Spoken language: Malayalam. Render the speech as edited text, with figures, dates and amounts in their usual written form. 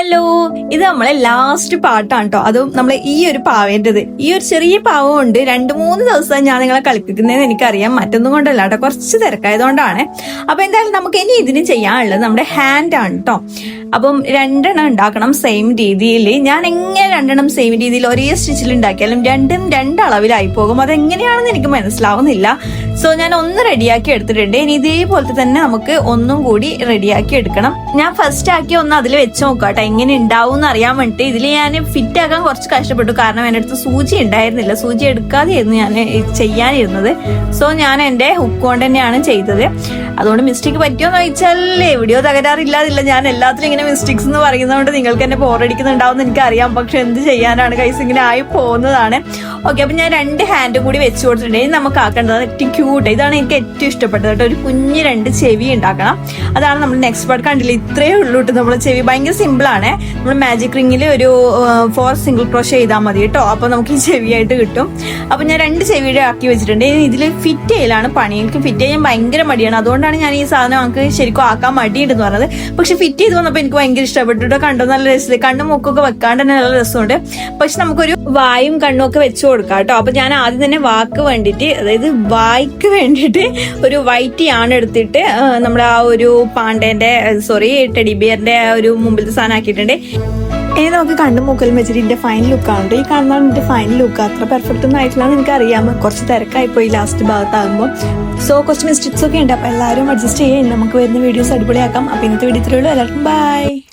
ഹലോ, ഇത് നമ്മളെ ലാസ്റ്റ് പാട്ടാണ് കേട്ടോ. അതും നമ്മളെ ഈ ഒരു പാവേന്റത്. ഈ ഒരു ചെറിയ പാവം കൊണ്ട് 2-3 ദിവസം ഞാൻ നിങ്ങളെ കളിപ്പിക്കുന്നതെന്ന് എനിക്കറിയാം. മറ്റൊന്നും കൊണ്ടല്ല കേട്ടോ, കുറച്ച് തിരക്കായതുകൊണ്ടാണ്. അപ്പൊ എന്തായാലും നമുക്ക് ഇനി ഇതിന് ചെയ്യാനുള്ളത് നമ്മുടെ ഹാൻഡ് ആണ് കേട്ടോ. അപ്പം 2 എണ്ണം ഉണ്ടാക്കണം സെയിം രീതിയിൽ. ഞാൻ എങ്ങനെ 2 എണ്ണം സെയിം രീതിയിൽ ഒരേ സ്റ്റിച്ചിൽ ഉണ്ടാക്കിയാലും 2 അളവിലായി പോകും. അതെങ്ങനെയാണെന്ന് എനിക്ക് മനസ്സിലാവുന്നില്ല. സോ ഞാൻ ഒന്ന് റെഡിയാക്കി എടുത്തിട്ടുണ്ട്. ഇനി ഇതേപോലത്തെ തന്നെ നമുക്ക് ഒന്നും കൂടി റെഡിയാക്കി എടുക്കണം. ഞാൻ ഫസ്റ്റ് ആക്കി ഒന്ന് അതിൽ വെച്ച് നോക്കാം കേട്ടോ, എങ്ങനെ ഉണ്ടാവും എന്ന് അറിയാൻ വേണ്ടിട്ട്. ഇതിൽ ഞാൻ ഫിറ്റ് ആക്കാൻ കുറച്ച് കഷ്ടപ്പെട്ടു, കാരണം എൻ്റെ അടുത്ത് സൂചി ഉണ്ടായിരുന്നില്ല. സൂചി എടുക്കാതെയായിരുന്നു ഞാൻ ചെയ്യാനിരുന്നത്. സോ ഞാൻ എൻ്റെ ഹുക്ക് കൊണ്ട് തന്നെയാണ് ചെയ്തത്. അതുകൊണ്ട് മിസ്റ്റേക്ക് പറ്റിയോന്ന് ചോദിച്ചാൽ എവിടെയോ തകരാറില്ലാതില്ല. ഞാൻ എല്ലാത്തിലും ഇങ്ങനെ മിസ്റ്റേക്സ് എന്ന് പറയുന്നതുകൊണ്ട് നിങ്ങൾക്ക് എന്നെ ബോറടിക്കുന്നുണ്ടാവും എന്ന് എനിക്കറിയാം. പക്ഷെ എന്ത് ചെയ്യാനാണ്, കൈസ് ഇങ്ങനെ ആയി പോകുന്നതാണ്. ഓക്കെ, അപ്പൊ ഞാൻ 2 ഹാൻഡും കൂടി വെച്ച് കൊടുത്തിട്ടുണ്ടെങ്കിൽ നമുക്ക് ആക്കേണ്ടത് ഏറ്റവും ക്യൂട്ട്. ഇതാണ് എനിക്ക് ഏറ്റവും ഇഷ്ടപ്പെട്ടത് കേട്ടോ. ഒരു കുഞ്ഞ് 2 ചെവി ഉണ്ടാക്കണം. അതാണ് നമ്മൾ നെക്സ്റ്റ് പാർട്ട് കണ്ടില്ല. ഇത്രയേ ഉള്ളൂ കേട്ടോ നമ്മളെ ചെവി. ഭയങ്കര സിമ്പിൾ ആണ്. നമ്മൾ മാജിക് റിംഗിൽ ഒരു 4 സിംഗിൾ ക്രോഷേ ചെയ്താൽ മതി കേട്ടോ. അപ്പൊ നമുക്ക് ഈ ചെവിയായിട്ട് കിട്ടും. അപ്പൊ ഞാൻ 2 ചെവിയുടെ ആക്കി വെച്ചിട്ടുണ്ട്. ഇതിൽ ഫിറ്റ് ചെയ്യലാണ് പണി. എനിക്ക് ഫിറ്റ് ചെയ്യാൻ ഭയങ്കര മടിയാണ്. അതുകൊണ്ടാണ് ഞാൻ ഈ സാധനം നമുക്ക് ശരിക്കും ആക്കാൻ മടിയുണ്ടെന്ന് പറഞ്ഞത്. പക്ഷെ ഫിറ്റ് ചെയ്ത് വന്നപ്പോൾ എനിക്ക് ഭയങ്കര ഇഷ്ടപ്പെട്ടു. കണ്ടോ, നല്ല രസമില്ല. കണ്ണും മൂക്കൊക്കെ വെക്കാണ്ട് തന്നെ നല്ല രസമുണ്ട്. പക്ഷെ നമുക്കൊരു വായും കണ്ണും ഒക്കെ വെച്ച് കൊടുക്കാം കേട്ടോ. അപ്പൊ ഞാൻ ആദ്യം തന്നെ വാക്ക് വേണ്ടിയിട്ട്, അതായത് വായ്ക്ക് വേണ്ടിയിട്ട് ഒരു വൈറ്റ് യാണ് എടുത്തിട്ട് നമ്മുടെ ആ ഒരു പാണ്ടേന്റെ ടെഡി ബിയറിന്റെ ഒരു മുമ്പിലത്തെ സാധനം ആക്കിയിട്ടുണ്ട്. ഇനി നമുക്ക് കണ്ണും മൂക്കലും വെച്ചിട്ട് ഇതിന്റെ ഫൈനൽ ലുക്കാണ്. ഈ കാണുന്നതാണ് എന്റെ ഫൈനൽ ലുക്ക്. അത്ര പെർഫെക്റ്റ് ഒന്നും ആയിട്ടില്ല എന്ന് എനിക്കറിയാം. കുറച്ച് തിരക്കായി പോയി ലാസ്റ്റ് ഭാഗത്താകുമ്പോൾ. സോ കുറച്ച് മിസ്റ്റേക്സ് ഒക്കെ ഉണ്ട്. അപ്പൊ എല്ലാവരും അഡ്ജസ്റ്റ് ചെയ്യാം. നമുക്ക് വരുന്ന വീഡിയോസ് അടിപൊളിയാക്കാം. അപ്പൊ ഇന്നത്തെ വീഡിയോ ഇത്രയേ ഉള്ളൂ. എല്ലാവർക്കും ബൈ.